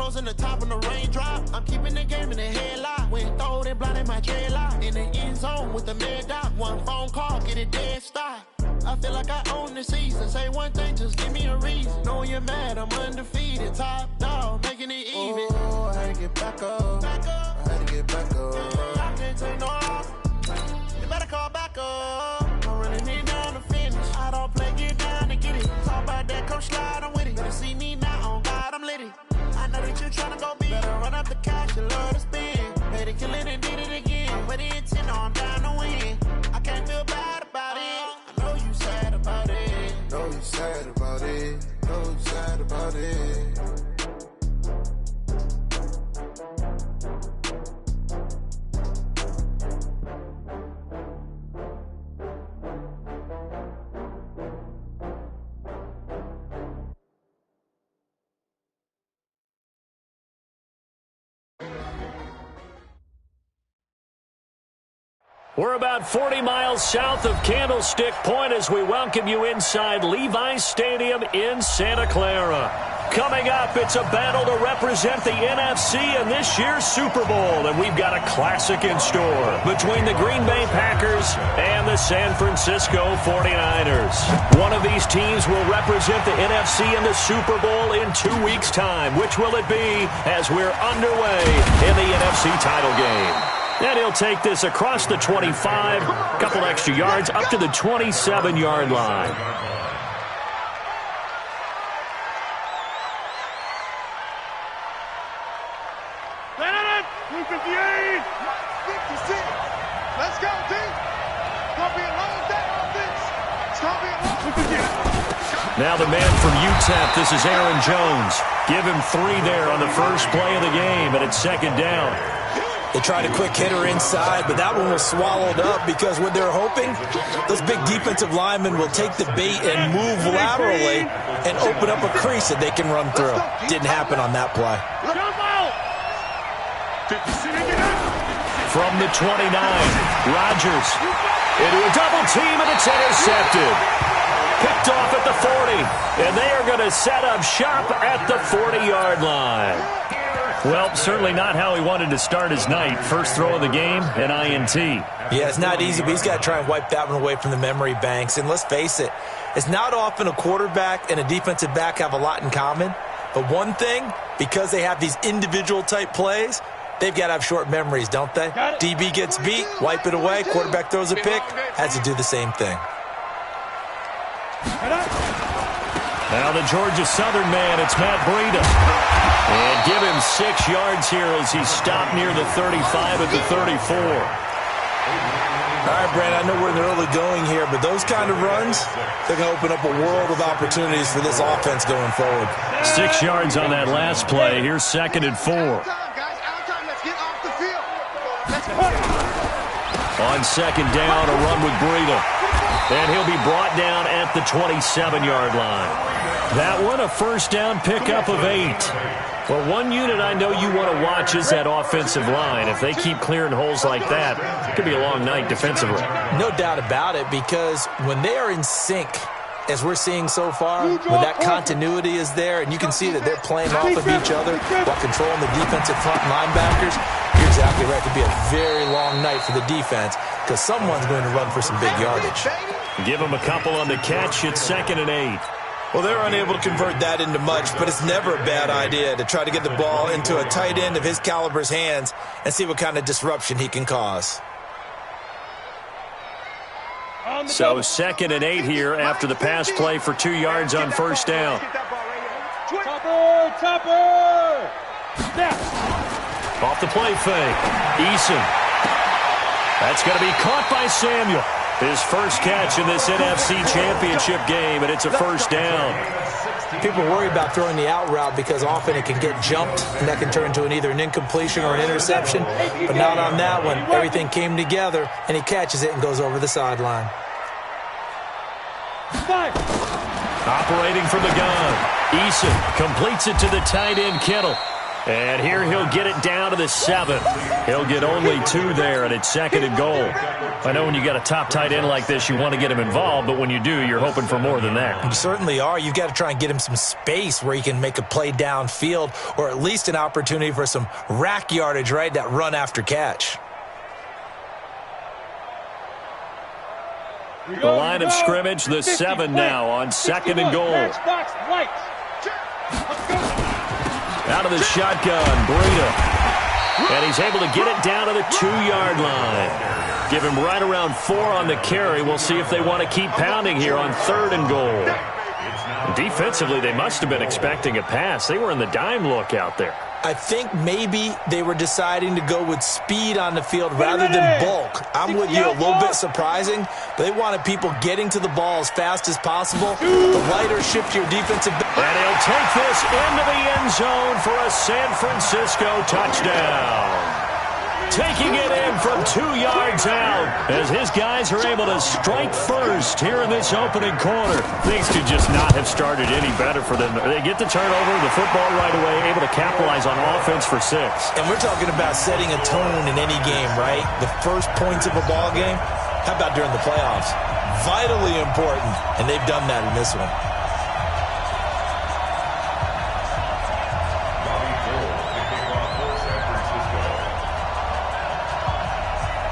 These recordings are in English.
frozen the top on the raindrop. I'm keeping the game in the headlock. When throwed and blinded my dreadlock. In the end zone with the mad dot. One phone call, get it dead stop. I feel like I own the season. Say one thing, just give me a reason. Knowing you're mad, I'm undefeated. Top dog, making it even. Oh, I had to get back up. I had to get back up. I can't take no loss. You better call back up. I'm running it down to finish. I don't play, get down to get it. Talk about that, come slide, I'm with it. Better see me now, on God, I'm lit it. I know that you're trying to go big. Better run up the cash, you love to spend. Made it, kill it, and did it again. But the intent, I'm down to win. I can't feel bad about it. I know you sad about it. Know you sad about it. Know you sad about it. We're about 40 miles south of Candlestick Point as we welcome you inside Levi's Stadium in Santa Clara. Coming up, it's a battle to represent the NFC in this year's Super Bowl, and we've got a classic in store between the Green Bay Packers and the San Francisco 49ers. One of these teams will represent the NFC in the Super Bowl in 2 weeks' time. Which will it be as we're underway in the NFC title game? And he'll take this across the 25, a couple extra yards, up to the 27-yard line. Let's go, team. It's going to be a long day on this. It's going to be a long day. Now the man from UTEP, this is Aaron Jones. Give him 3 there on the first play of the game, and it's second down. They tried a quick hitter inside, but that one was swallowed up because what they're hoping, those big defensive linemen will take the bait and move laterally and open up a crease that they can run through. Didn't happen on that play. From the 29, Rodgers into a double team, and it's intercepted. Picked off at the 40, and they are going to set up shop at the 40-yard line. Well, certainly not how he wanted to start his night. First throw of the game, an INT. Yeah, it's not easy, but he's got to try and wipe that one away from the memory banks. And let's face it, it's not often a quarterback and a defensive back have a lot in common. But one thing, because they have these individual type plays, they've got to have short memories, don't they? DB gets beat, wipe it away, quarterback throws a pick, has to do the same thing. Now the Georgia Southern man, it's Matt Breida. And give him 6 yards here as he stopped near the 35 at the 34. All right, Brandon, I know we're in the early going here, but those kind of runs, they're going to open up a world of opportunities for this offense going forward. 6 yards on that last play. Here's 2nd and 4. On 2nd down, a run with Breida. And he'll be brought down at the 27-yard line. That one, a first down pickup of 8. Well, one unit I know you want to watch is that offensive line. If they keep clearing holes like that, it could be a long night defensively. No doubt about it, because when they are in sync, as we're seeing so far, when that continuity is there, and you can see that they're playing off of each other while controlling the defensive front linebackers, you're exactly right. It could be a very long night for the defense because someone's going to run for some big yardage. Give them a couple on the catch. It's 2nd and 8. Well, they're unable to convert that into much, but it's never a bad idea to try to get the ball into a tight end of his caliber's hands and see what kind of disruption he can cause. So 2nd and 8 here after the pass play for 2 yards on first down. Topper! Off the play fake. Eason. That's going to be caught by Samuel. His first catch in this NFC Championship game, and it's a first down. People worry about throwing the out route because often it can get jumped, and that can turn into either an incompletion or an interception. But not on that one. Everything came together, and he catches it and goes over the sideline. Operating from the gun. Eason completes it to the tight end, Kittle. And here he'll get it down to the 7. He'll get only 2 there, and it's 2nd and goal. I know when you got a top tight end like this, you want to get him involved, but when you do, you're hoping for more than that. You certainly are. You've got to try and get him some space where he can make a play downfield, or at least an opportunity for some rack yardage, right? That run after catch. The line of scrimmage, the 7 now on 2nd and goal. Out of the shotgun, Breida. And he's able to get it down to the 2-yard line. Give him right around 4 on the carry. We'll see if they want to keep pounding here on 3rd and goal. Defensively, they must have been expecting a pass. They were in the dime look out there. I think maybe they were deciding to go with speed on the field rather than bulk. I'm with you, a little bit surprising. They wanted people getting to the ball as fast as possible. The lighter, shiftier defensive. And he'll take this into the end zone for a San Francisco touchdown. Taking it in from 2 yards out as his guys are able to strike first here in this opening quarter. Things could just not have started any better for them. They get the turnover, the football right away, able to capitalize on offense for 6. And we're talking about setting a tone in any game, right? The first points of a ball game. How about during the playoffs? Vitally important, and they've done that in this one.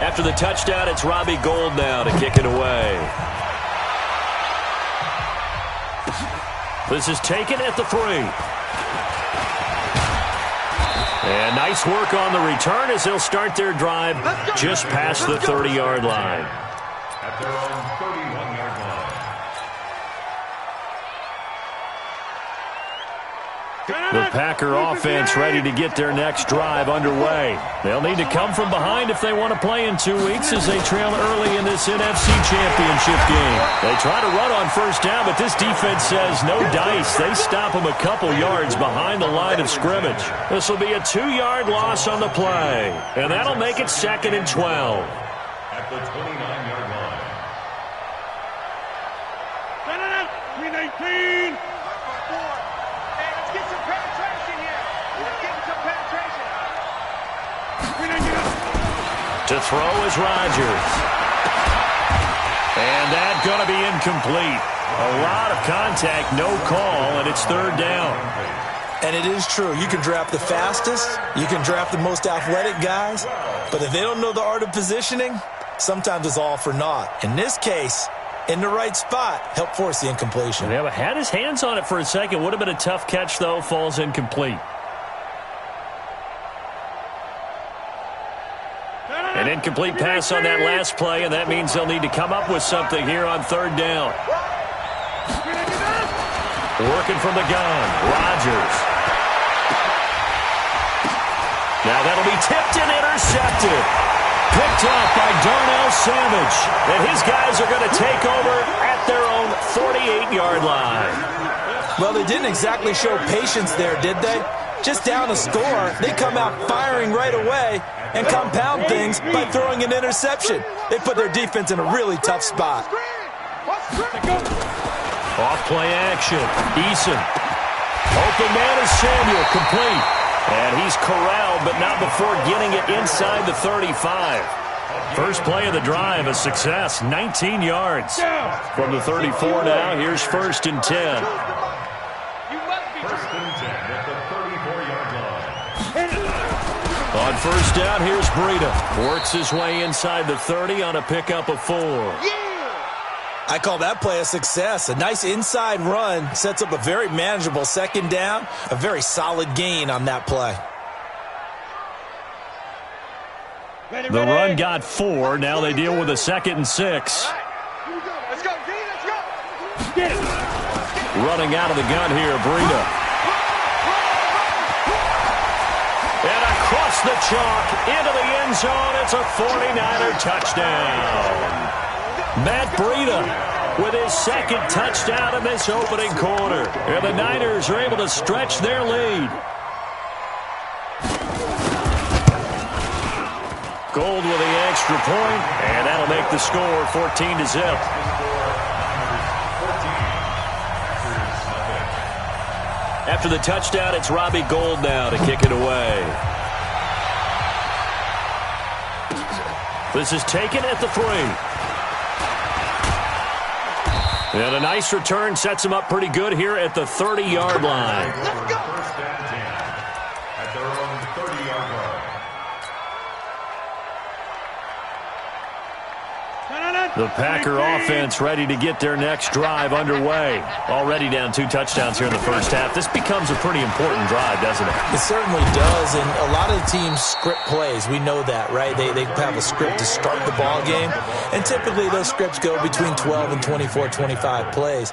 After the touchdown, it's Robbie Gould now to kick it away. This is taken at the 3. And nice work on the return as they'll start their drive just past the 30-yard line. At their own 31-yard line. The Packer offense ready to get their next drive underway. They'll need to come from behind if they want to play in 2 weeks as they trail early in this NFC Championship game. They try to run on first down, but this defense says no dice. They stop them a couple yards behind the line of scrimmage. This will be a 2-yard loss on the play, and that'll make it 2nd and 12. At the 29-yard line. 319. To throw is Rodgers. And that's going to be incomplete. A lot of contact, no call, and it's 3rd down. And it is true. You can draft the fastest. You can draft the most athletic guys. But if they don't know the art of positioning, sometimes it's all for naught. In this case, in the right spot, help force the incompletion. Yeah, but had his hands on it for a second. Would have been a tough catch, though. Falls incomplete. An incomplete pass on that last play, and that means they'll need to come up with something here on 3rd down. Working from the gun, Rodgers. Now that'll be tipped and intercepted. Picked off by Darnell Savage. And his guys are going to take over at their own 48-yard line. Well, they didn't exactly show patience there, did they? Just down a score, they come out firing right away and compound things by throwing an interception. They put their defense in a really tough spot. Off play action. Eason. Open man is Samuel. Complete. And he's corralled, but not before getting it inside the 35. First play of the drive, a success. 19 yards. From the 34 now, here's 1st and 10. First and 10 at the 34-yard line. On first down, here's Breida. Works his way inside the 30 on a pickup of 4. I call that play a success. A nice inside run sets up a very manageable 2nd down. A very solid gain on that play. The run got 4. Now they deal with a 2nd and 6. Let's go, D, let's go. Get it. Running out of the gun here, Breida. And across the chalk into the end zone. It's a 49er touchdown. Matt Breida with his 2nd touchdown in this opening quarter. And the Niners are able to stretch their lead. Gould with the extra point, and that'll make the score 14-0. After the touchdown, it's Robbie Gould now to kick it away. This is taken at the 3. And a nice return sets him up pretty good here at the 30-yard line. Let's go. First and 10 at their own 30-yard line. The Packer offense ready to get their next drive underway. Already down 2 touchdowns here in the first half. This becomes a pretty important drive, doesn't it? It certainly does, and a lot of the teams script plays. We know that, right? They have a script to start the ball game, and typically those scripts go between 12 and 24, 25 plays.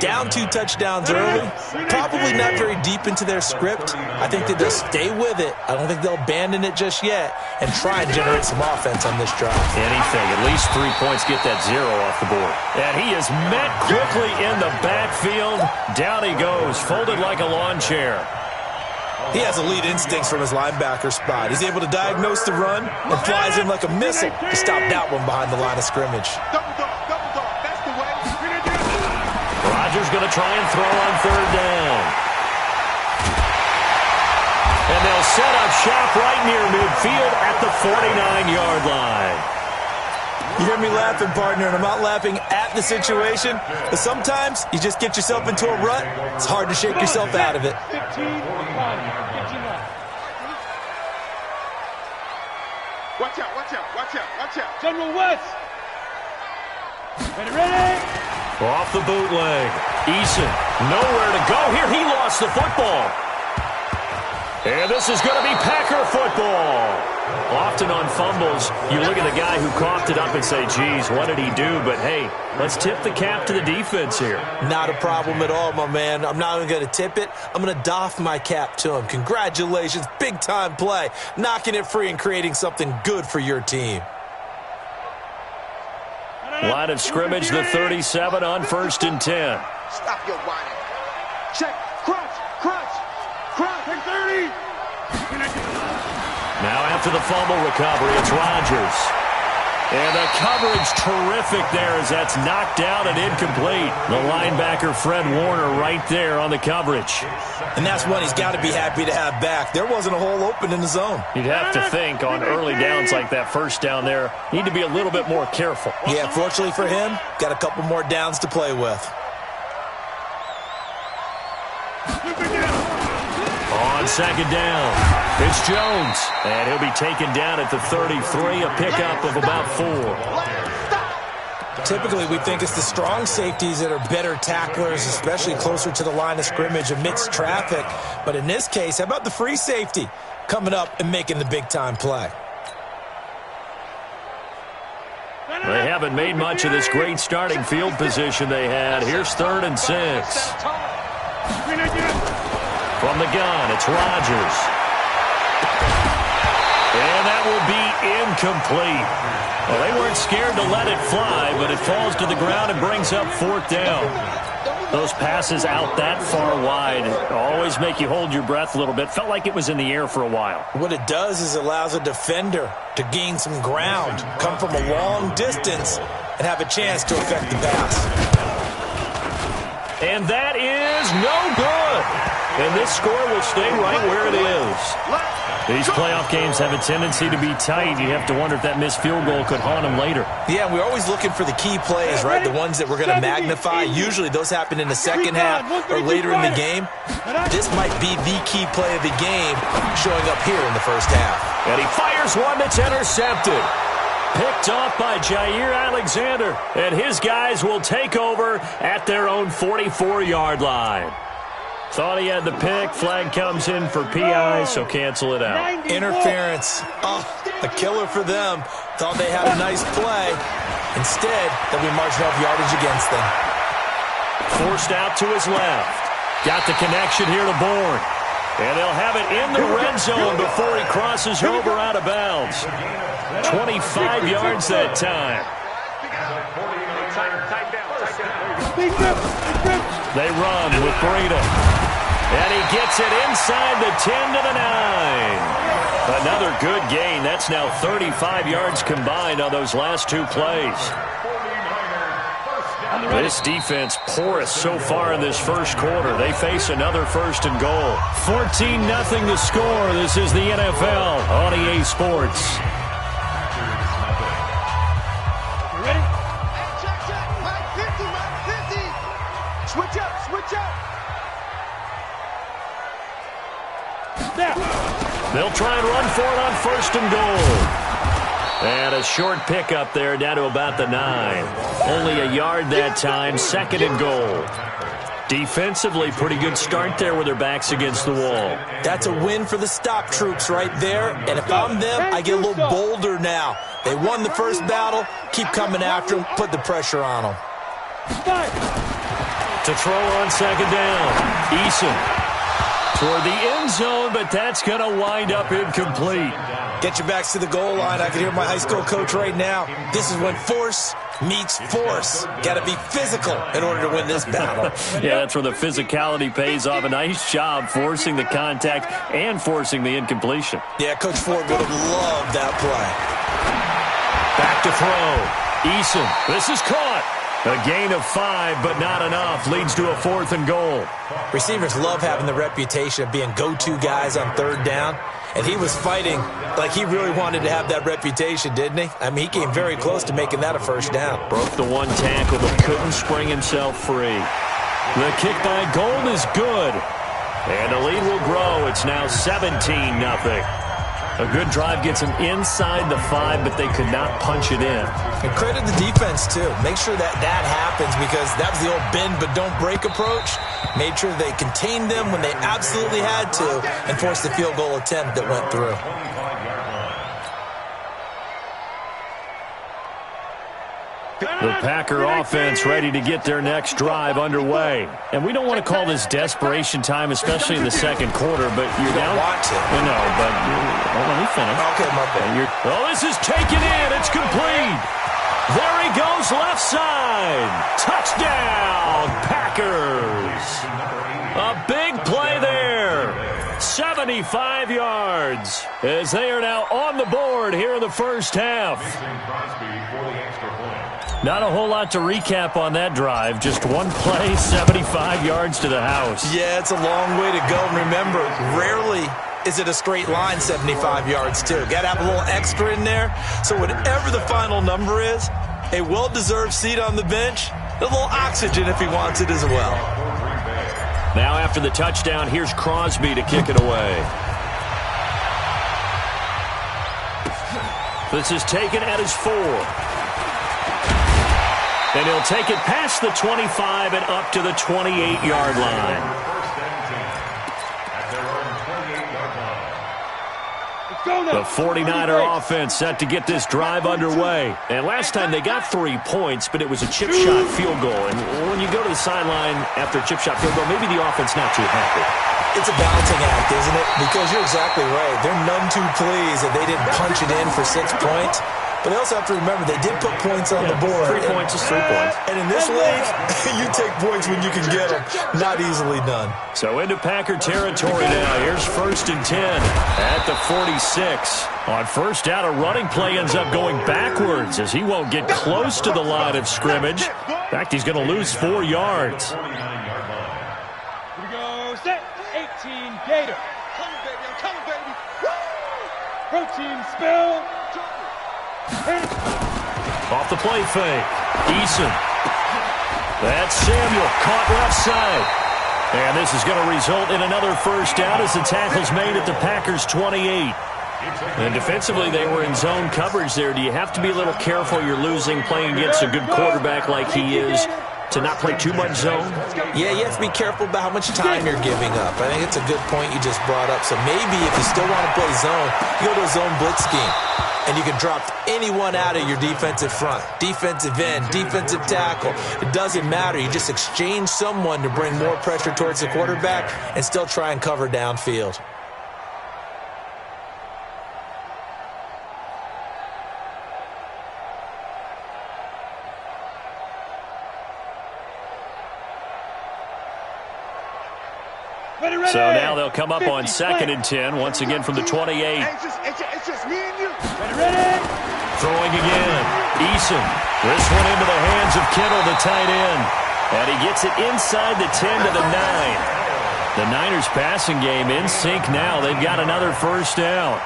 Down 2 touchdowns early, probably not very deep into their script. I think that they'll stay with it. I don't think they'll abandon it just yet and try and generate some offense on this drive. Anything, at least 3 points, get that 0 off the board. And he is met quickly in the backfield. Down he goes, folded like a lawn chair. He has elite instincts from his linebacker spot. He's able to diagnose the run and flies in like a missile to stop that one behind the line of scrimmage. Double dog. That's the way. Rodgers going to try and throw on 3rd down. And they'll set up shop right near midfield at the 49-yard line. You hear me laughing, partner, and I'm not laughing at the situation, but sometimes you just get yourself into a rut. It's hard to shake yourself out of it. 15. Watch out. General West. Ready. Off the bootleg. Eason, nowhere to go here. He lost the football. And this is going to be Packer football. Often on fumbles, you look at the guy who coughed it up and say, geez, what did he do? But, hey, let's tip the cap to the defense here. Not a problem at all, my man. I'm not even going to tip it. I'm going to doff my cap to him. Congratulations. Big-time play. Knocking it free and creating something good for your team. Line of scrimmage, the 37 on 1st and 10. Stop your whining. Check. Crunch. 30. Now after the fumble recovery, it's Rodgers. And the coverage terrific there as that's knocked down and incomplete. The linebacker, Fred Warner, right there on the coverage. And that's one he's got to be happy to have back. There wasn't a hole open in the zone. You'd have to think on early downs like that first down there, need to be a little bit more careful. Yeah, fortunately for him, got a couple more downs to play with. On 2nd down, it's Jones. And he'll be taken down at the 33, a pickup of about 4. Typically, we think it's the strong safeties that are better tacklers, especially closer to the line of scrimmage amidst traffic. But in this case, how about the free safety coming up and making the big-time play? They haven't made much of this great starting field position they had. Here's 3rd and 6. From the gun, it's Rodgers. And that will be incomplete. Well, they weren't scared to let it fly, but it falls to the ground and brings up 4th down. Those passes out that far wide always make you hold your breath a little bit. Felt like it was in the air for a while. What it does is it allows a defender to gain some ground, come from a long distance, and have a chance to affect the pass. And that is no good. And this score will stay right where it is. These playoff games have a tendency to be tight. You have to wonder if that missed field goal could haunt them later. Yeah, we're always looking for the key plays, right? The ones that we're going to magnify. Usually those happen in the second half or later in the game. This might be the key play of the game showing up here in the first half. And he fires one that's intercepted. Picked off by Jair Alexander. And his guys will take over at their own 44-yard line. Thought he had the pick. Flag comes in for PI, so cancel it out. Interference. Oh, a killer for them. Thought they had a nice play. Instead, they'll be marching off yardage against them. Forced out to his left. Got the connection here to Bourne. And they'll have it in the red zone before he crosses over out of bounds. 25 yards that time. They run with Breida. And he gets it inside the 10 to the 9. Another good gain. That's now 35 yards combined on those last 2 plays. This defense porous so far in this first quarter. They face another 1st and goal. 14-0 the score. This is the NFL on EA Sports. They'll try and run for it on 1st and goal. And a short pickup there down to about the 9. Only a yard that time, 2nd and goal. Defensively, pretty good start there with their backs against the wall. That's a win for the stop troops right there. And if I'm them, I get a little bolder now. They won the first battle. Keep coming after them. Put the pressure on them. To throw on 2nd down. Eason toward the end zone, but that's going to wind up incomplete. Get your backs to the goal line. I can hear my high school coach right now. This is when force meets force. Got to be physical in order to win this battle. Yeah, that's where the physicality pays off. A nice job forcing the contact and forcing the incompletion. Yeah, Coach Ford would have loved that play. Back to throw. Eason, this is caught. A gain of 5, but not enough. Leads to a 4th and goal. Receivers love having the reputation of being go-to guys on 3rd down. And he was fighting like he really wanted to have that reputation, didn't he? I mean, he came very close to making that a 1st down. Broke the 1 tackle, but couldn't spring himself free. The kick by Gold is good. And the lead will grow. It's now 17-0. A good drive gets them inside the 5, but they could not punch it in. And credit the defense, too. Make sure that happens because that was the old bend but don't break approach. Made sure they contained them when they absolutely had to and forced the field goal attempt that went through. The Packer offense ready to get their next drive underway. And we don't want to call this desperation time, especially in the 2nd quarter, but you're down. Want to. I know, but let me finish. Okay, my bad. Oh, this is taken in. It's complete. There he goes, left side. Touchdown, Packers. A big play there. 75 yards as they are now on the board here in the first half. Not a whole lot to recap on that drive. Just one play, 75 yards to the house. Yeah, it's a long way to go. And remember, rarely is it a straight line 75 yards, too. Got to have a little extra in there. So whatever the final number is, a well-deserved seat on the bench, a little oxygen if he wants it as well. Now after the touchdown, here's Crosby to kick it away. This is taken at his 4. And he'll take it past the 25 and up to the 28-yard line. The 49er offense set to get this drive underway. And last time they got 3 points, but it was a chip shot field goal. And when you go to the sideline after a chip shot field goal, maybe the offense not too happy. It's a balancing act, isn't it? Because you're exactly right. They're none too pleased that they didn't punch it in for 6 points. But they also have to remember they did put points on the board. 3 points is 3 points. And in this league, you take points when you can get them. Not easily done. So into Packer territory now. Here's 1st and 10 at the 46. On 1st down, a running play ends up going backwards as he won't get close to the line of scrimmage. In fact, he's going to lose 4 yards. Here we go, set, 18, Gator. Come on, baby, I'm coming, baby. Woo! Protein spill. Off the play fake. Eason. That's Samuel. Caught left side. And this is going to result in another 1st down as the tackle's made at the Packers' 28. And defensively, they were in zone coverage there. Do you have to be a little careful? You're losing playing against a good quarterback like he is to not play too much zone? Yeah, you have to be careful about how much time you're giving up. I think it's a good point you just brought up. So maybe if you still want to play zone, you go to a zone blitz scheme. And you can drop anyone out of your defensive front. Defensive end, defensive tackle. It doesn't matter. You just exchange someone to bring more pressure towards the quarterback and still try and cover downfield. So now they'll come up on 2nd and 10, once again from the 28. It's just me and you. Ready? Throwing again. Eason. This one into the hands of Kittle, the tight end. And he gets it inside the 10 to the 9. The Niners passing game in sync now. They've got another 1st down.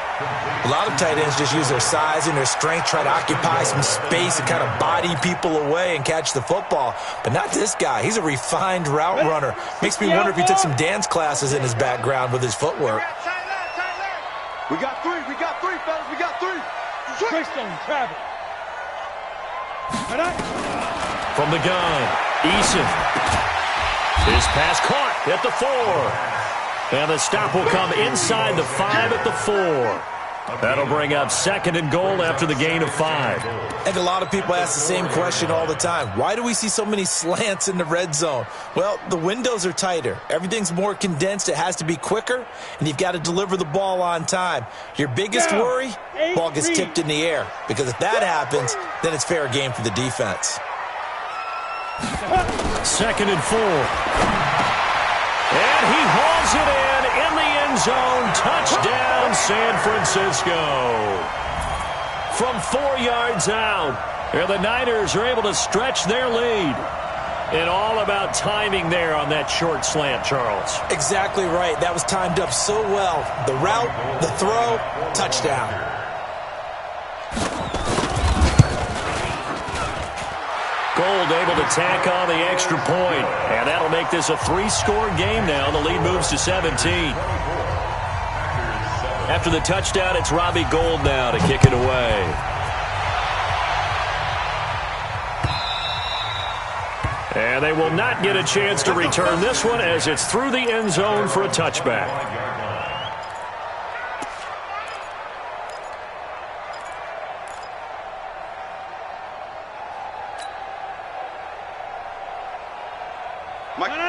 A lot of tight ends just use their size and their strength, try to occupy some space and kind of body people away and catch the football. But not this guy. He's a refined route runner. Makes me wonder if he took some dance classes in his background with his footwork. We got three, fellas, we got three. Greystone travel. From the gun, Eason. His pass caught at the 4. And the stop will come inside the 5 at the 4. That'll bring up 2nd and goal after the gain of 5. And a lot of people ask the same question all the time. Why do we see so many slants in the red zone? Well, the windows are tighter. Everything's more condensed. It has to be quicker, and you've got to deliver the ball on time. Your biggest worry, ball gets tipped in the air. Because if that happens, then it's fair game for the defense. 2nd and 4. And he hauls it in the end zone. Touchdown, San Francisco. From 4 yards out. And the Niners are able to stretch their lead. And all about timing there on that short slant, Charles. Exactly right. That was timed up so well. The route, the throw, touchdown. Gold able to tack on the extra point. And that'll make this a 3-score game now. The lead moves to 17. After the touchdown, it's Robbie Gould now to kick it away. And they will not get a chance to return this one as it's through the end zone for a touchback.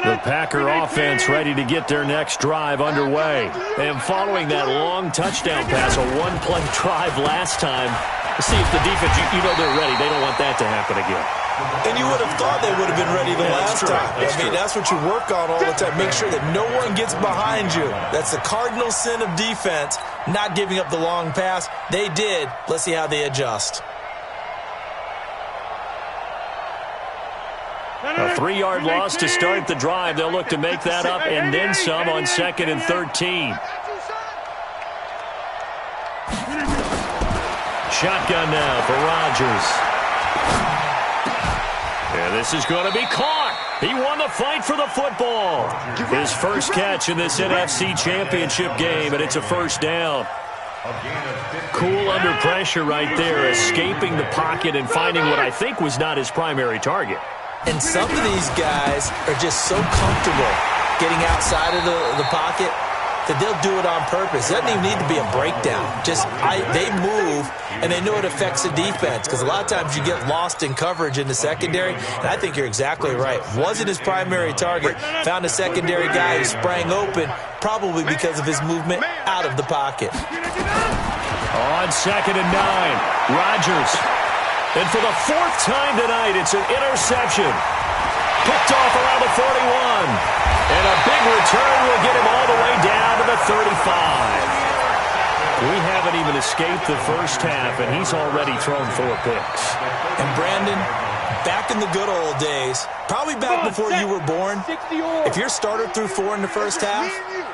The Packer offense ready to get their next drive underway. And following that long touchdown pass, a one-play drive last time, see if the defense, you know they're ready. They don't want that to happen again. And you would have thought they would have been ready the last time. That's what you work on all the time. Make sure that no one gets behind you. That's the cardinal sin of defense, not giving up the long pass. They did. Let's see how they adjust. A 3-yard loss to start the drive. They'll look to make that up and then some on 2nd and 13. Shotgun now for Rodgers. And this is going to be caught. He won the fight for the football. His first catch in this NFC Championship game, and it's a first down. Cool under pressure right there, escaping the pocket and finding what I think was not his primary target. And some of these guys are just so comfortable getting outside of the pocket that they'll do it on purpose. It doesn't even need to be a breakdown. They move, and they know it affects the defense because a lot of times you get lost in coverage in the secondary, and I think you're exactly right. Wasn't his primary target. Found a secondary guy who sprang open, probably because of his movement out of the pocket. On 2nd and 9, Rodgers. And for the 4th time tonight, it's an interception. Picked off around the 41. And a big return will get him all the way down to the 35. We haven't even escaped the first half, and he's already thrown 4 picks. And Brandon, back in the good old days, probably back before you were born, if your starter threw 4 in the first half,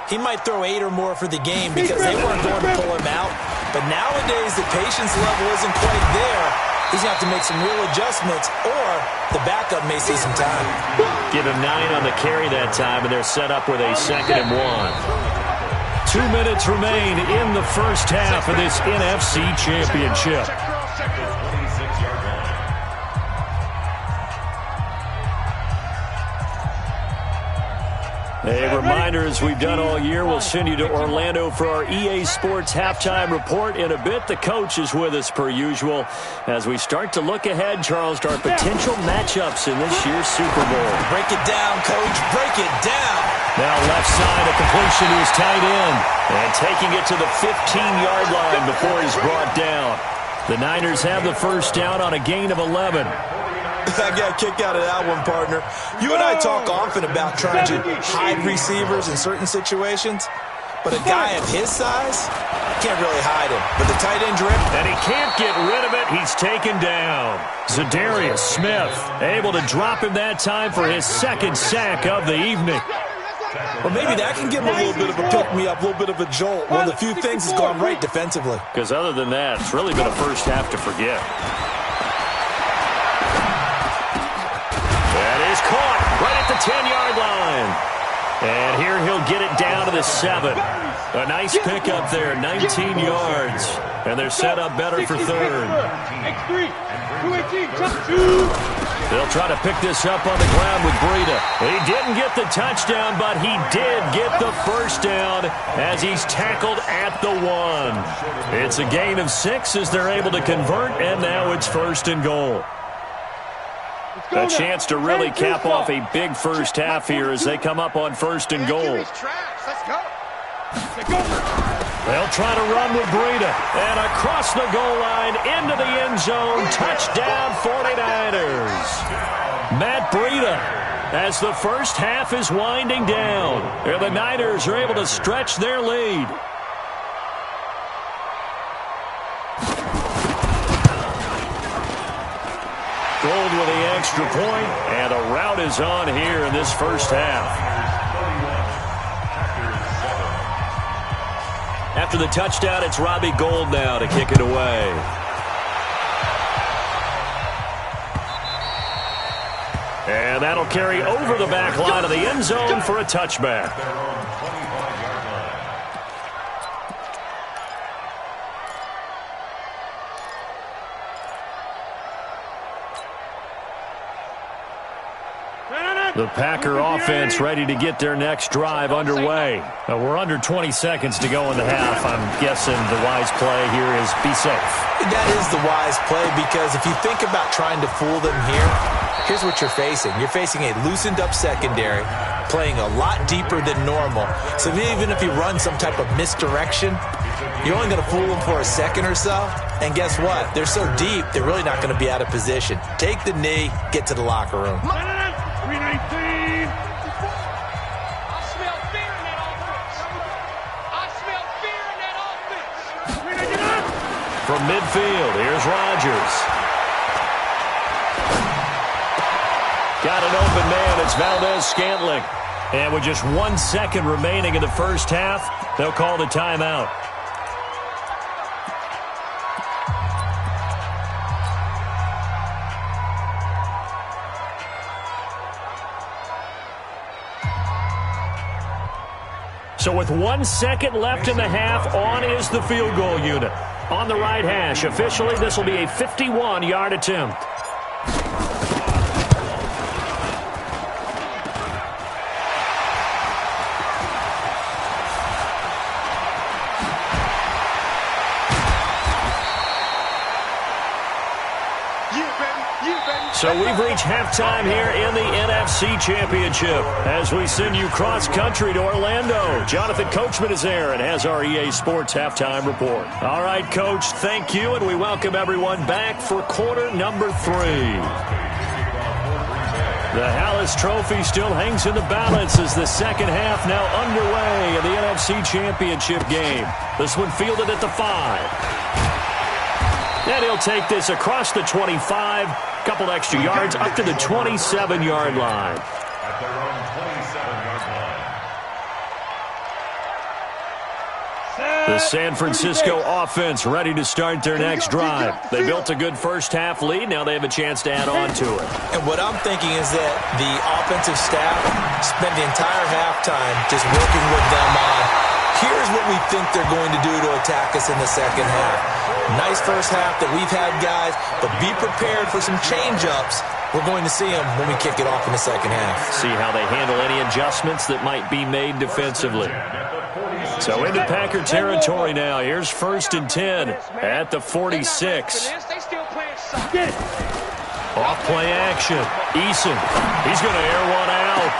he might throw 8 or more for the game because they weren't going to pull him out. But nowadays, the patience level isn't quite there. He's going to have to make some real adjustments, or the backup may see some time. Give him 9 on the carry that time, and they're set up with a 2nd and 1. 2 minutes remain in the first half of this NFC Championship. A reminder, as we've done all year, we'll send you to Orlando for our EA Sports halftime report in a bit. The coach is with us per usual as we start to look ahead, Charles, to our potential matchups in this year's Super Bowl. Break it down, Coach. Break it down. Now left side, a completion to his tight end. And taking it to the 15-yard line before he's brought down. The Niners have the first down on a gain of 11. I got a kick out of that one, partner. You and I talk often about trying to hide receivers in certain situations, but a guy of his size can't really hide him. But the tight end drip, and he can't get rid of it. He's taken down. Zadarius Smith able to drop him that time for his 2nd sack of the evening. Well, maybe that can give him a little bit of a pick-me-up, a little bit of a jolt. One of the few things has gone right defensively. Because other than that, it's really been a first half to forget. Is caught right at the 10-yard line. And here he'll get it down to the 7. A nice pickup there, 19 yards. And they're set up better for third. They'll try to pick this up on the ground with Breida. He didn't get the touchdown, but he did get the first down as he's tackled at the 1. It's a gain of 6 as they're able to convert, and now it's 1st and goal. A chance to really cap off a big first half here as they come up on 1st and goal. Let's go. They'll try to run with Breida. And across the goal line into the end zone. Touchdown 49ers. Matt Breida as the first half is winding down. And the Niners are able to stretch their lead. Gold with the extra point, and a rout is on here in this first half. After the touchdown, it's Robbie Gould now to kick it away. And that'll carry over the back line of the end zone for a touchback. The Packer offense ready to get their next drive underway. We're under 20 seconds to go in the half. I'm guessing the wise play here is be safe. That is the wise play, because if you think about trying to fool them here, here's what you're facing. You're facing a loosened up secondary, playing a lot deeper than normal. So even if you run some type of misdirection, you're only going to fool them for a second or so. And guess what? They're so deep, they're really not going to be out of position. Take the knee, get to the locker room. 319. From midfield, here's Rodgers. Got an open man. It's Valdez-Scantling. And with just 1 second remaining in the first half, they'll call the timeout. So with 1 second left in the half, on is the field goal unit. On the right hash, officially, this will be a 51-yard attempt. So we've reached halftime here in the NFC Championship as we send you cross-country to Orlando. Jonathan Coachman is there and has our EA Sports halftime report. All right, Coach, thank you, and we welcome everyone back for quarter number 3. The Hallis Trophy still hangs in the balance as the second half now underway in the NFC Championship game. This one fielded at the 5. And he'll take this across the 25, couple extra yards up to the 27-yard line. At their own 27-yard line. The San Francisco offense ready to start their next drive. They built a good first half lead. Now they have a chance to add on to it. And what I'm thinking is that the offensive staff spent the entire halftime just working with them on, here's what we think they're going to do to attack us in the second half. Nice first half that we've had, guys, but be prepared for some change-ups. We're going to see them when we kick it off in the second half. See how they handle any adjustments that might be made defensively. So into Packer territory now. Here's 1st and 10 at the 46. Off play action. Eason. He's going to air one out.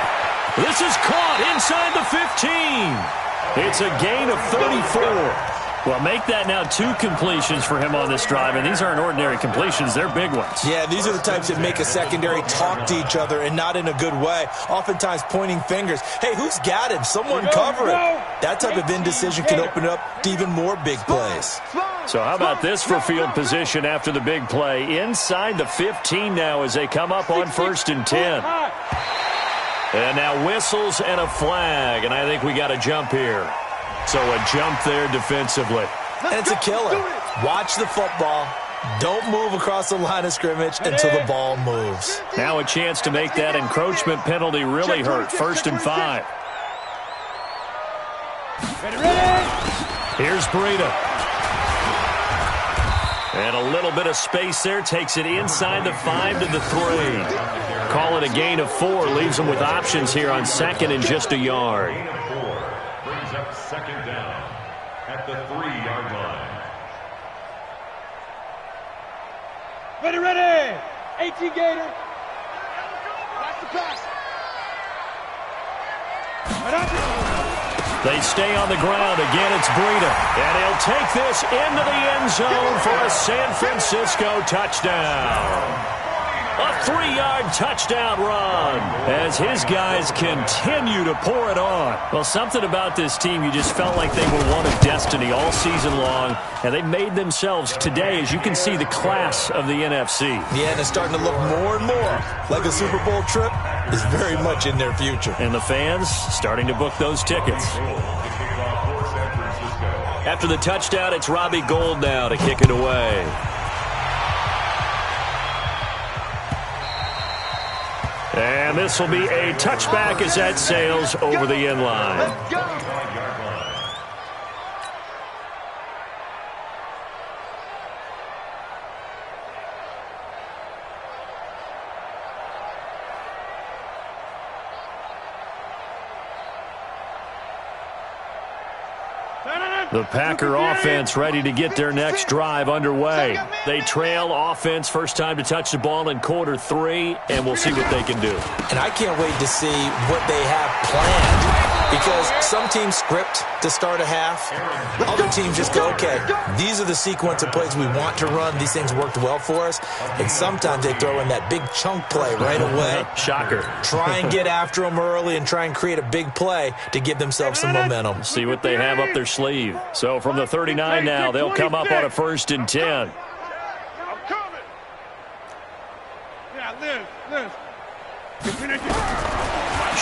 This is caught inside the 15. It's a gain of 34. Well, make that now 2 completions for him on this drive, and these aren't ordinary completions. They're big ones. Yeah, these are the types that make a secondary talk to each other and not in a good way. Oftentimes pointing fingers. Hey, who's got him? Someone cover it. That type of indecision can open up to even more big plays. So how about this for field position after the big play? Inside the 15 now as they come up on 1st and 10. And now whistles and a flag, and I think we got a jump here. So a jump there defensively. And it's a killer. Watch the football. Don't move across the line of scrimmage until the ball moves. Now a chance to make that encroachment penalty really hurt. 1st and 5. Here's Breida. And a little bit of space there. Takes it inside the 5 to the 3. Call it a gain of 4. Leaves them with options here on second and just a yard. Brings up second down at the 3-yard line. Ready. 18 Gator. Watch the pass. They stay on the ground. Again, it's Breida. And he'll take this into the end zone for a San Francisco touchdown. A 3-yard touchdown run as his guys continue to pour it on. Well, something about this team, you just felt like they were one of destiny all season long, and they made themselves today, as you can see, the class of the NFC. Yeah, and it's starting to look more and more like a Super Bowl trip is very much in their future. And the fans starting to book those tickets. After the touchdown, it's Robbie Gould now to kick it away. And this will be a touchback as that sails over the end line. The Packer offense ready to get their next drive underway. They trail offense first time to touch the ball in quarter 3, and we'll see what they can do. And I can't wait to see what they have planned, because some teams script to start a half. Other teams just go, okay, these are the sequence of plays we want to run. These things worked well for us. And sometimes they throw in that big chunk play right away. Shocker. Try and get after them early and try and create a big play to give themselves some momentum. See what they have up their sleeve. So from the 39 now, they'll come up on a 1st and 10. I'm coming. Yeah, Liz.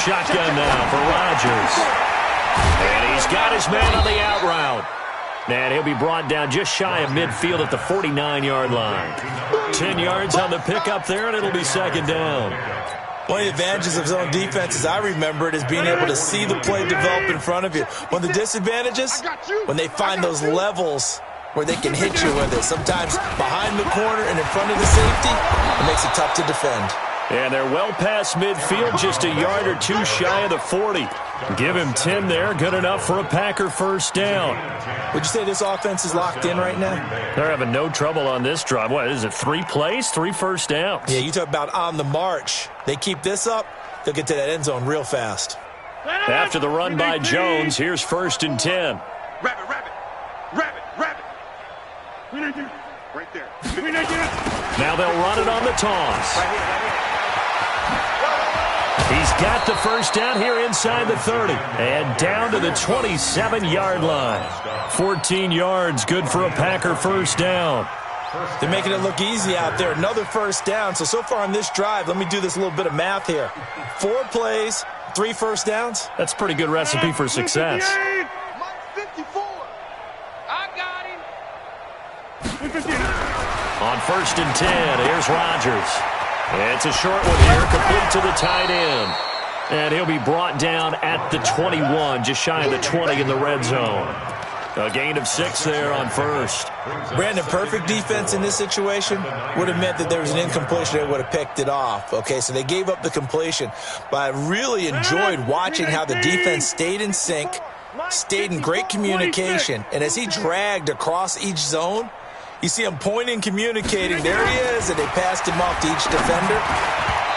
Shotgun now for Rodgers. And he's got his man on the out route. And he'll be brought down just shy of midfield at the 49-yard line. 10 yards on the pickup there, and it'll be second down. One of the advantages of zone defense, as I remember it, is being able to see the play develop in front of you. One of the disadvantages, when they find those levels where they can hit you with it. Sometimes behind the corner and in front of the safety, it makes it tough to defend. And they're well past midfield, just a yard or two shy of the 40. Give him 10 there, good enough for a Packer first down. Would you say this offense is locked in right now? They're having no trouble on this drive. What is it, 3 plays, 3 first downs? Yeah, you talk about on the march. They keep this up, they'll get to that end zone real fast. After the run by Jones, here's 1st and 10. Rabbit. Right there. Now they'll run it on the toss. He's got the first down here inside the 30. And down to the 27-yard line. 14 yards, good for a Packer first down. They're making it look easy out there. Another first down. So far on this drive, let me do this little bit of math here. 4 plays, 3 first downs. That's a pretty good recipe for success. 54. I got him. On 1st and 10, here's Rodgers. It's a short one here, complete to the tight end. And he'll be brought down at the 21, just shy of the 20 in the red zone. A gain of 6 there on 1st. Brandon, perfect defense in this situation would have meant that there was an incompletion. They would have picked it off. Okay, so they gave up the completion. But I really enjoyed watching how the defense stayed in sync, stayed in great communication. And as he dragged across each zone, you see him pointing, communicating. There he is, and they passed him off to each defender.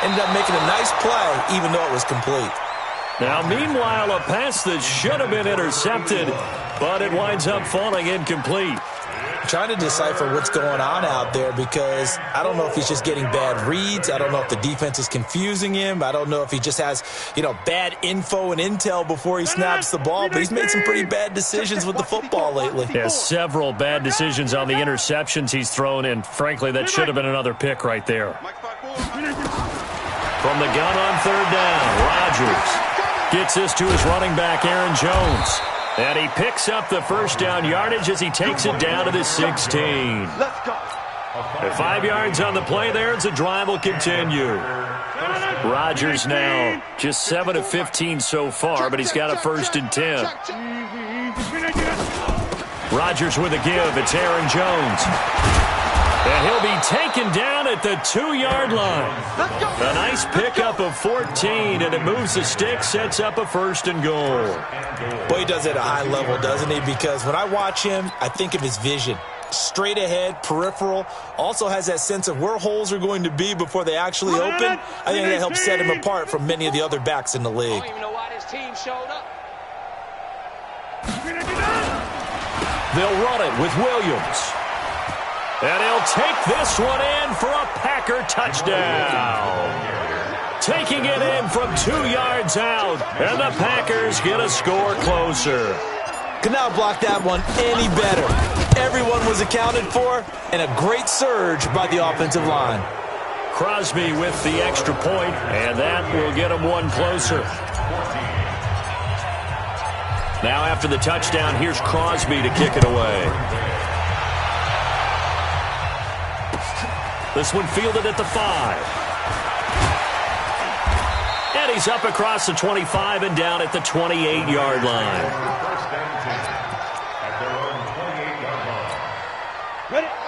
Ended up making a nice play, even though it was complete. Now, meanwhile, a pass that should have been intercepted, but it winds up falling incomplete. I'm trying to decipher what's going on out there, because I don't know if he's just getting bad reads. I don't know if the defense is confusing him. I don't know if he just has, bad info and intel before he snaps the ball, but he's made some pretty bad decisions with the football lately. Yeah, several bad decisions on the interceptions he's thrown, and frankly, that should have been another pick right there. From the gun on 3rd down, Rodgers gets this to his running back, Aaron Jones. And he picks up the first down yardage as he takes it down to the 16. Let's go. 5 yards on the play there as the drive will continue. Rodgers now just 7 of 15 so far, but he's got a 1st and 10. Rodgers with a give. It's Aaron Jones. And he'll be taken down at the 2-yard line. A nice pickup of 14, and it moves the stick, sets up a 1st and goal. Boy, he does it at a high level, doesn't he? Because when I watch him, I think of his vision. Straight ahead, peripheral, also has that sense of where holes are going to be before they actually open. I think that helps set him apart from many of the other backs in the league. I don't even know why this team showed up. They'll run it with Williams. And he'll take this one in for a Packer touchdown. Taking it in from 2 yards out, and the Packers get a score closer. Could not block that one any better. Everyone was accounted for, and a great surge by the offensive line. Crosby with the extra point, and that will get him one closer. Now after the touchdown, here's Crosby to kick it away. This one fielded at the 5. And he's up across the 25 and down at the 28-yard line.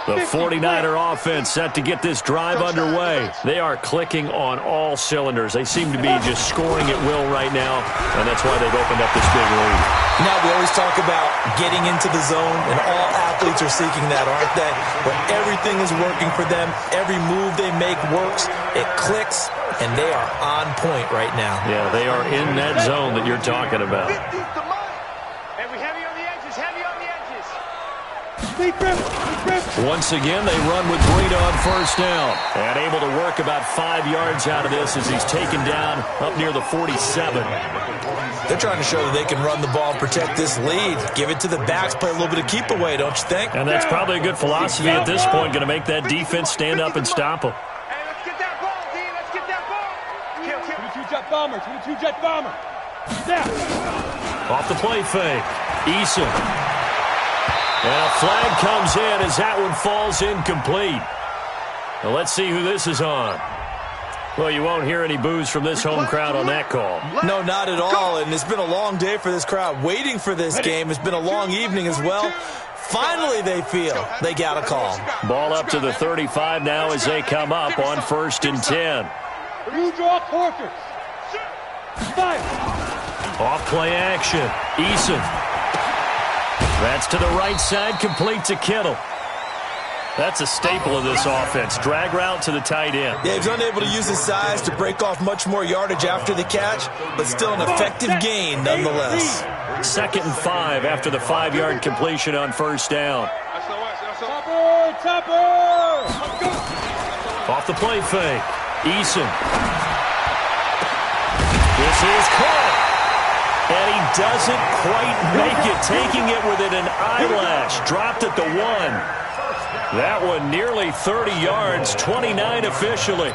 The 49er offense set to get this drive underway. They are clicking on all cylinders. They seem to be just scoring at will right now, and that's why they've opened up this big lead. Now, we always talk about getting into the zone, and all athletes are seeking that, aren't they? Where everything is working for them. Every move they make works. It clicks, and they are on point right now. Yeah, they are in that zone that you're talking about. And we heavy on the edges, heavy on the edges. Once again, they run with Breida on 1st down. And able to work about 5 yards out of this as he's taken down up near the 47. They're trying to show that they can run the ball and protect this lead. Give it to the backs, play a little bit of keep away, don't you think? And that's probably a good philosophy at this point, going to make that defense stand up and stop them. Hey, let's get that ball, D. Let's get that ball. Kill. 22-jet bomber, 22-jet bomber. Snap. Off the play fake. Eason. And a flag comes in as that one falls incomplete. Now let's see who this is on. Well, you won't hear any boos from this home crowd on that call. No, not at all. And it's been a long day for this crowd waiting for this game. It's been a long evening as well. Finally, they feel they got a call. Ball up to the 35 now as they come up on 1st and 10. Blue draw quarters. 5. Off play action. Eason. That's to the right side, complete to Kittle. That's a staple of this offense. Drag route to the tight end. Yeah, he's unable to use his size to break off much more yardage after the catch, but still an effective gain nonetheless. 2nd and 5 after the 5-yard completion on 1st down. Topper! Off the play fake. Eason. This is caught. And he doesn't quite make it, taking it within an eyelash. Dropped at the 1. That one nearly 30 yards, 29 officially.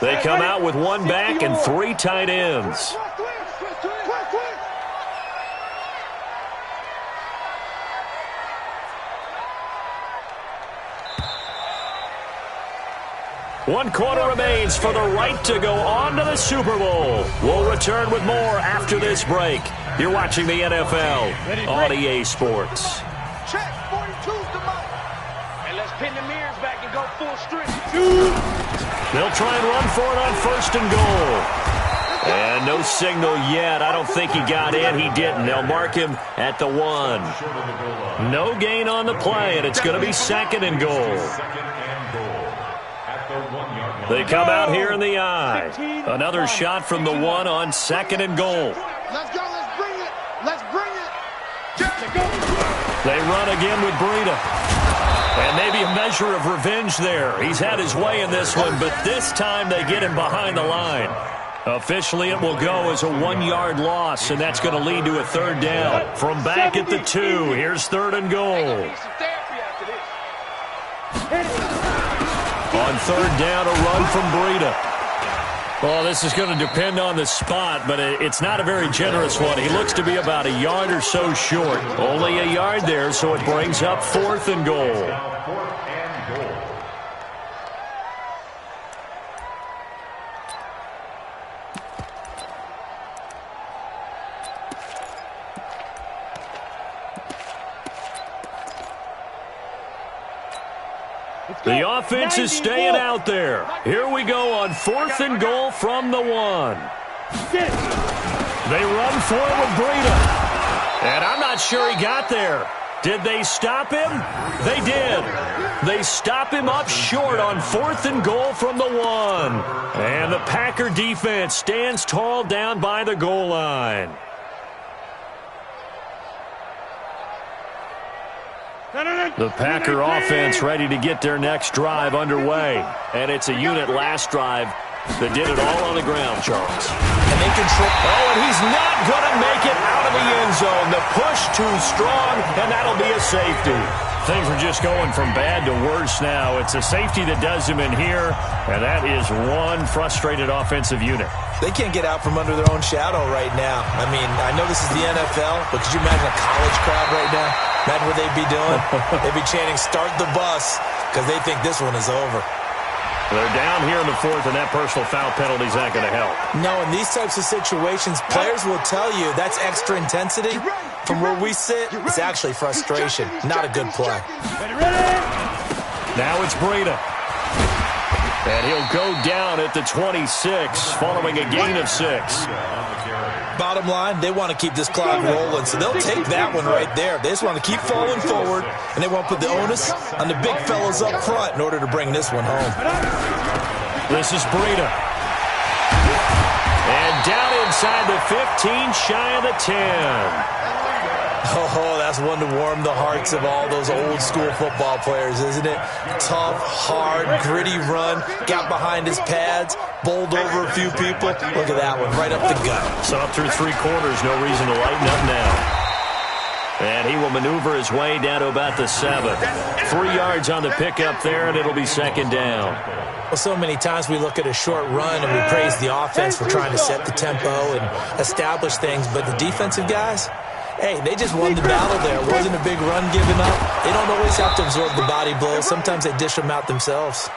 They come out with 1 back and 3 tight ends. One quarter remains for the right to go on to the Super Bowl. We'll return with more after this break. You're watching the NFL on EA Sports. Check, 42's the mark. And let's pin the mirrors back and go full strength. They'll try and run for it on 1st and goal. And no signal yet. I don't think he got in. He didn't. They'll mark him at the 1. No gain on the play, and it's going to be 2nd and goal. They come out here in the eye. Another shot from the 1 on 2nd and goal. Let's go, let's bring it. Let's bring it. They run again with Breida. And maybe a measure of revenge there. He's had his way in this one, but this time they get him behind the line. Officially, it will go as a 1-yard loss, and that's going to lead to a 3rd down. From back at the 2, here's 3rd and goal. On 3rd down, a run from Breida. Well, this is going to depend on the spot, but it's not a very generous one. He looks to be about a yard or so short. Only a yard there, so it brings up 4th and goal. The offense is staying out there. Here we go on 4th and goal from the 1. They run for it with Breida. And I'm not sure he got there. Did they stop him? They did. They stop him up short on 4th and goal from the 1. And the Packer defense stands tall down by the goal line. The Packer offense ready to get their next drive underway. And it's a unit last drive that did it all on the ground, Charles. And they control. Oh, and he's not going to make it out of the end zone. The push too strong, and that'll be a safety. Things are just going from bad to worse now. It's a safety that does him in here, and that is one frustrated offensive unit. They can't get out from under their own shadow right now. I mean, I know this is the NFL, but could you imagine a college crowd right now? Imagine what they'd be doing. They'd be chanting, "Start the bus," because they think this one is over. They're down here in the 4th, and that personal foul penalty is not going to help. No, in these types of situations, players will tell you that's extra intensity. From where we sit, it's actually frustration. Not a good play. Now it's Breida. And he'll go down at the 26 following a gain of 6. Bottom line, they want to keep this clock rolling, so they'll take that one right there. They just want to keep falling forward, and they want to put the onus on the big fellas up front in order to bring this one home. This is Breida. And down inside the 15, shy of the 10. Oh, that's one to warm the hearts of all those old-school football players, isn't it? Tough, hard, gritty run, got behind his pads, bowled over a few people. Look at that one, right up the gut. So up through 3 quarters, no reason to lighten up now. And he will maneuver his way down to about the 7. 3 yards on the pickup there, and it'll be 2nd down. Well, so many times we look at a short run and we praise the offense for trying to set the tempo and establish things, but the defensive guys, hey, they just won the battle there. It wasn't a big run given up. They don't always have to absorb the body blows. Sometimes they dish them out themselves.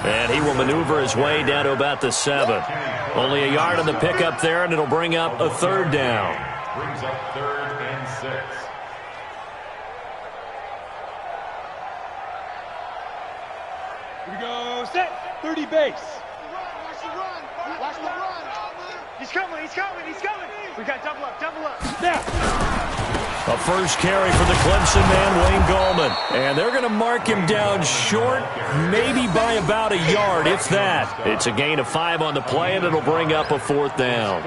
And he will maneuver his way down to about the 7. Only a yard on the pickup there, and it'll bring up a 3rd down. Brings up 3rd and 6. Here we go, set, 30 base. Watch the run. He's coming. We got double up. Now. A first carry for the Clemson man, Wayne Gallman. And they're going to mark him down short, maybe by about a yard, if that. It's a gain of 5 on the play, and it'll bring up a 4th down.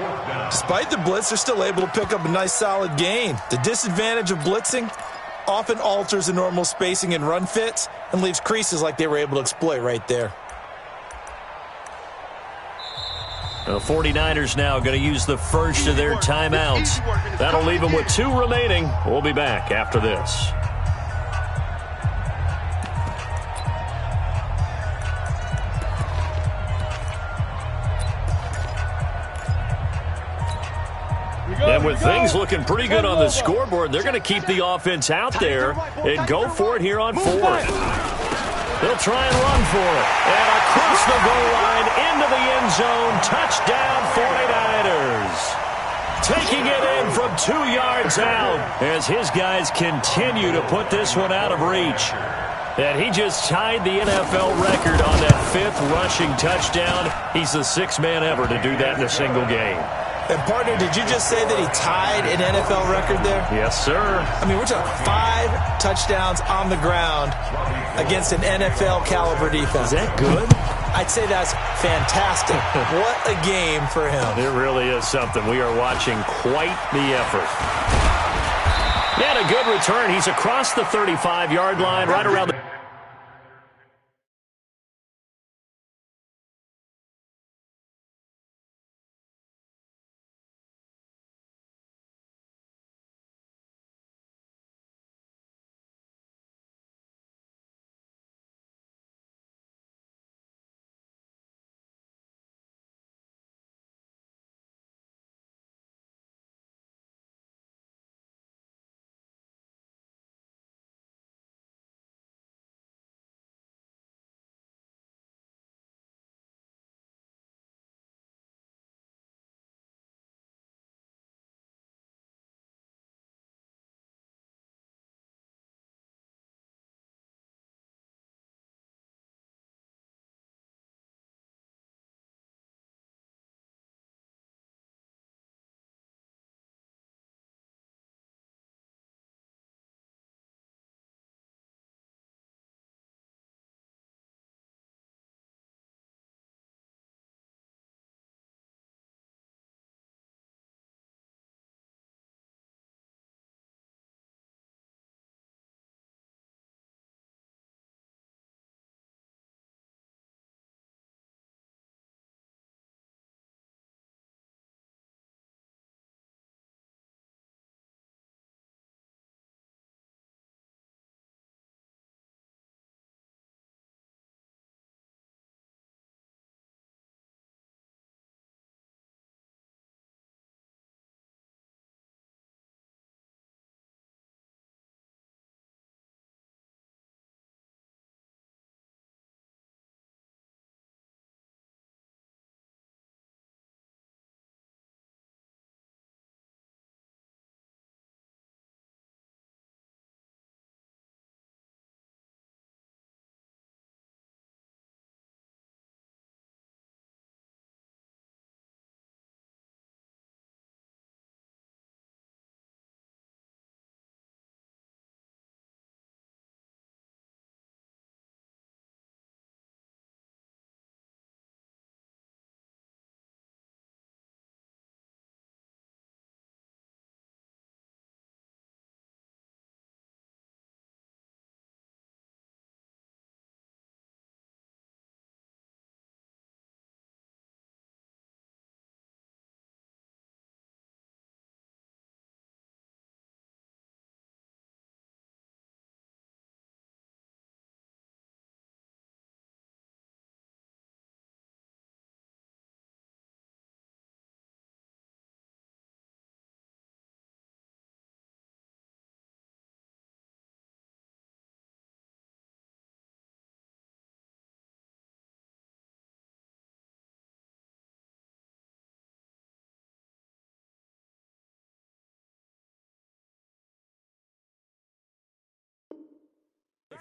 Despite the blitz, they're still able to pick up a nice, solid gain. The disadvantage of blitzing often alters the normal spacing and run fits and leaves creases like they were able to exploit right there. The 49ers now going to use the first of their timeouts. That'll leave them with 2 remaining. We'll be back after this. And with things looking pretty good on the scoreboard, they're going to keep the offense out there and go for it here on 4th. They'll try and run for it. And across the goal line into the end zone. Touchdown 49ers. Taking it in from 2 yards out as his guys continue to put this one out of reach. And he just tied the NFL record on that 5th rushing touchdown. He's the 6th man ever to do that in a single game. And, partner, did you just say that he tied an NFL record there? Yes, sir. I mean, we're talking 5 touchdowns on the ground against an NFL-caliber defense. Is that good? I'd say that's fantastic. What a game for him. It really is something. We are watching quite the effort. And a good return. He's across the 35-yard line, right around the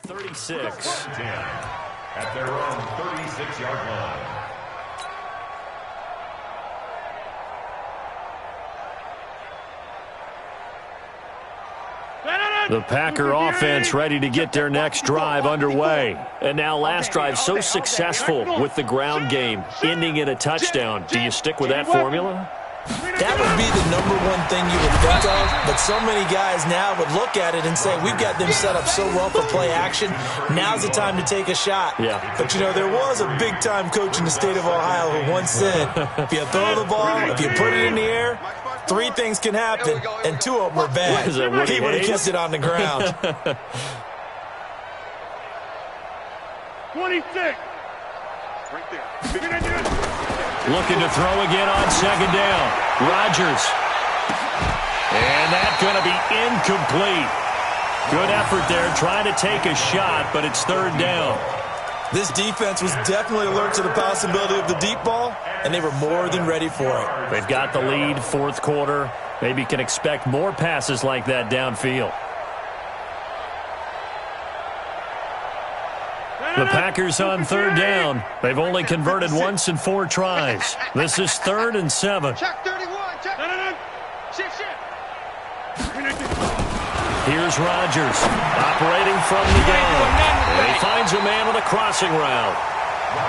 36. 10 at their own 36-yard line. The Packer offense ready to get their next drive underway. And now last drive so successful with the ground game, ending in a touchdown. Do you stick with that formula? That would be the number one thing you would think of, but so many guys now would look at it and say, we've got them set up so well for play action, now's the time to take a shot. Yeah. But, you know, there was a big-time coach in the state of Ohio who once said, if you throw the ball, if you put it in the air, 3 things can happen, and 2 of them are bad. He would have kept it on the ground. 26. Right there. Looking to throw again on second down. Rodgers. And that's going to be incomplete. Good effort there trying to take a shot, but it's third down. This defense was definitely alert to the possibility of the deep ball, and they were more than ready for it. They've got the lead, fourth quarter. Maybe can expect more passes like that downfield. The Packers on third down. They've only converted once in 4 tries. This is 3rd and 7. Check 31. Check. Shift. Here's Rodgers operating from the gun. And he finds a man on the crossing route.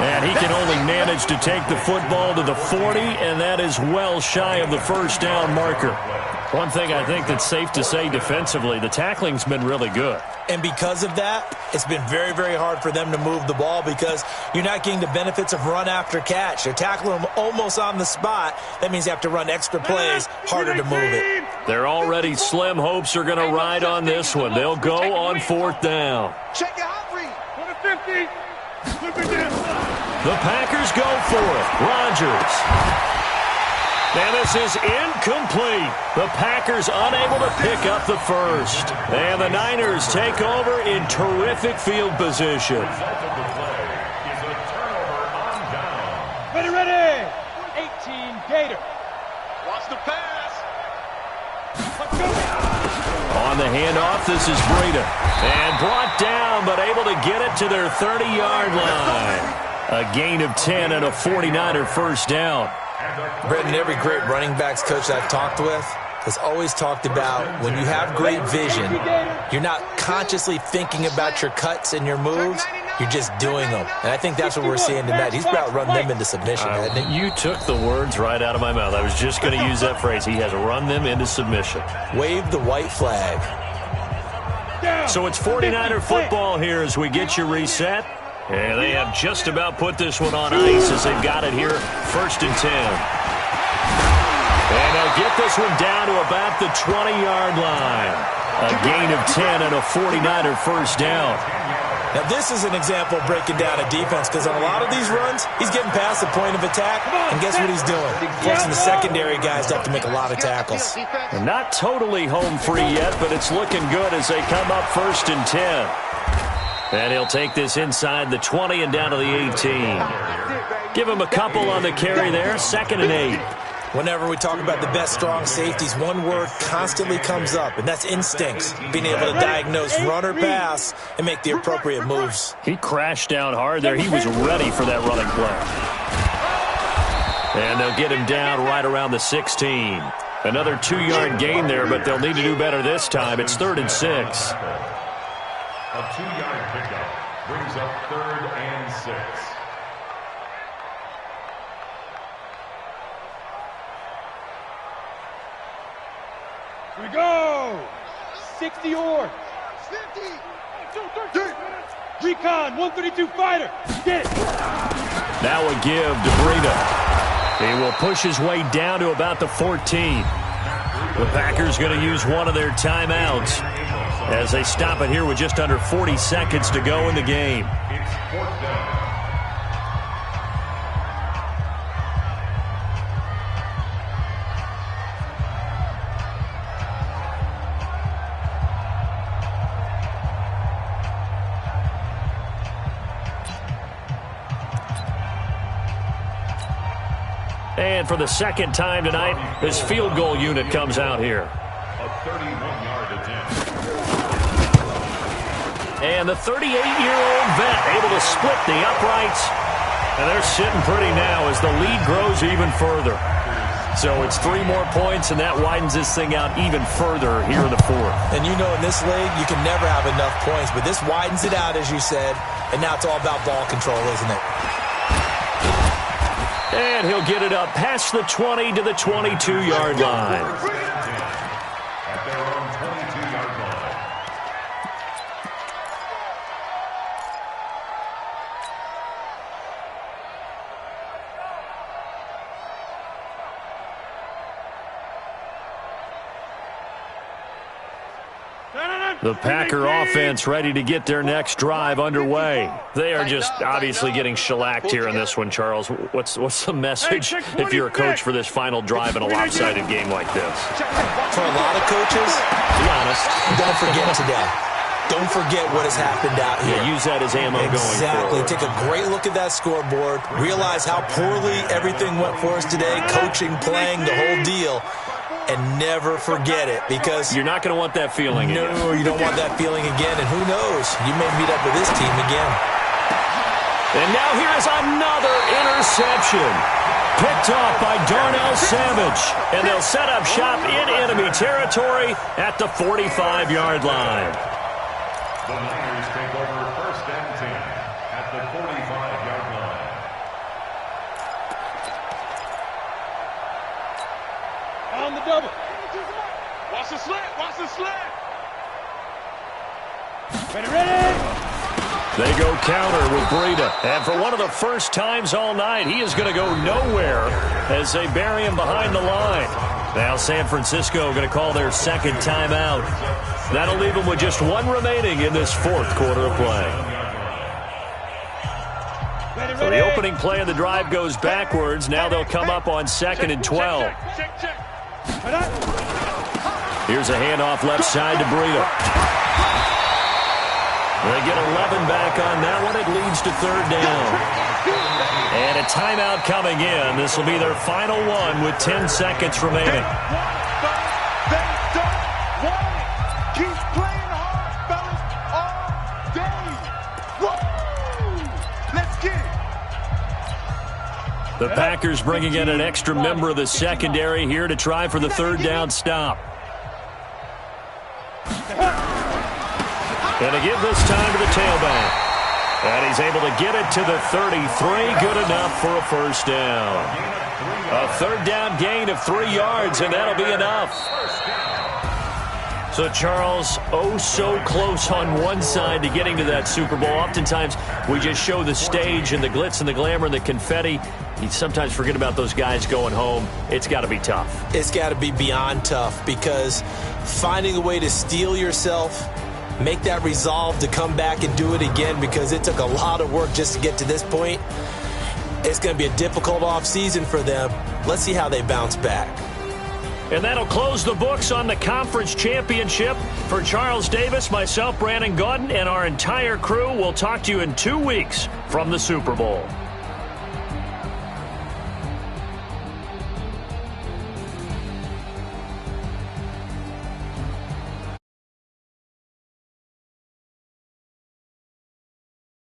And he can only manage to take the football to the 40, and that is well shy of the first down marker. One thing I think that's safe to say defensively, the tackling's been really good. And because of that, it's been very, very hard for them to move the ball because you're not getting the benefits of run after catch. They're tackling them almost on the spot. That means you have to run extra plays, harder to move it. Their already slim hopes are going to ride on this one. They'll go on 4th down. Check your hot read. 50. The Packers go for it. Rodgers. And this is incomplete. The Packers unable to pick up the first. And the Niners take over in terrific field position. The result of the play is a turnover on down. Ready. 18 Gator. Watch the pass. Let's go. On the handoff, this is Breida. And brought down, but able to get it to their 30-yard line. A gain of 10 and a 49er first down. Brendan, every great running backs coach I've talked with has always talked about when you have great vision, you're not consciously thinking about your cuts and your moves, you're just doing them. And I think that's what we're seeing tonight. He's about run them into submission, hasn't he? You took the words right out of my mouth. I was just going to use that phrase. He has run them into submission. Wave the white flag. So it's 49er football here as we get you reset. And they have just about put this one on ice as they've got it here, 1st and 10. And they'll get this one down to about the 20-yard line. A gain of 10 and a 49er first down. Now, this is an example of breaking down a defense because on a lot of these runs, he's getting past the point of attack, and guess what he's doing? Forcing the secondary guys to have to make a lot of tackles. And not totally home free yet, but it's looking good as they come up 1st and 10. And he'll take this inside the 20 and down to the 18. Give him a couple on the carry there, 2nd and 8. Whenever we talk about the best strong safeties, one word constantly comes up, and that's instincts. Being able to diagnose run or pass and make the appropriate moves. He crashed down hard there. He was ready for that running play. And they'll get him down right around the 16. Another 2-yard gain there, but they'll need to do better this time. It's 3rd and 6. A 2-yard pickup brings up 3rd and 6. Here we go. 60 yards. 50. Recon, 132 fighter. Get it. Now a give to Breida. He will push his way down to about the 14. The Packers going to use one of their timeouts as they stop it here with just under 40 seconds to go in the game. It's 4th down. And for the second time tonight, this field goal unit comes out here. A 31-yard attempt. And the 38-year-old vet able to split the uprights. And they're sitting pretty now as the lead grows even further. So it's 3 more points, and that widens this thing out even further here in the fourth. And you know in this league, you can never have enough points, but this widens it out, as you said, and now it's all about ball control, isn't it? And he'll get it up past the 20 to the 22-yard line. At their own 22-yard line. The Packer offense ready to get their next drive underway. They are just obviously getting shellacked here in this one, Charles. What's the message if you're a coach for this final drive in a lopsided game like this? For a lot of coaches, be honest, don't forget today. Don't forget what has happened out here. Yeah, use that as ammo going forward. Exactly. Take a great look at that scoreboard. Realize how poorly everything went for us today. Coaching, playing, the whole deal. And never forget it, because you're not going to want that feeling again. No, you don't want that feeling again. And who knows? You may meet up with this team again. And now here is another interception. Picked off by Darnell Savage. And they'll set up shop in enemy territory at the 45-yard line. The Niners take over 1st and 10 at the 45-yard line. On the double. Watch the slant. Watch the slant. Ready. They go counter with Breida. And for one of the first times all night, he is going to go nowhere as they bury him behind the line. Now San Francisco going to call their second timeout. That'll leave them with just 1 remaining in this 4th quarter of play. So the opening play of the drive goes backwards. Now they'll come up on 2nd and 12. Here's a handoff left side to Breida. They get 11 back on that one. It leads to 3rd down. And a timeout coming in. This will be their final one with 10 seconds remaining. Keep playing hard, fellas, all day. Woo! Let's get it. The Packers bringing in an extra member of the secondary here to try for the 3rd down stop. And to give this time to the tailback. And he's able to get it to the 33. Good enough for a 1st down. A 3rd down gain of 3 yards, and that'll be enough. So, Charles, oh so close on one side to getting to that Super Bowl. Oftentimes, we just show the stage and the glitz and the glamour and the confetti. You sometimes forget about those guys going home. It's got to be tough. It's got to be beyond tough, because finding a way to steel yourself, make that resolve to come back and do it again, because it took a lot of work just to get to this point. It's going to be a difficult offseason for them. Let's see how they bounce back. And that'll close the books on the conference championship. For Charles Davis, myself, Brandon Gaudin, and our entire crew, we'll talk to you in 2 weeks from the Super Bowl.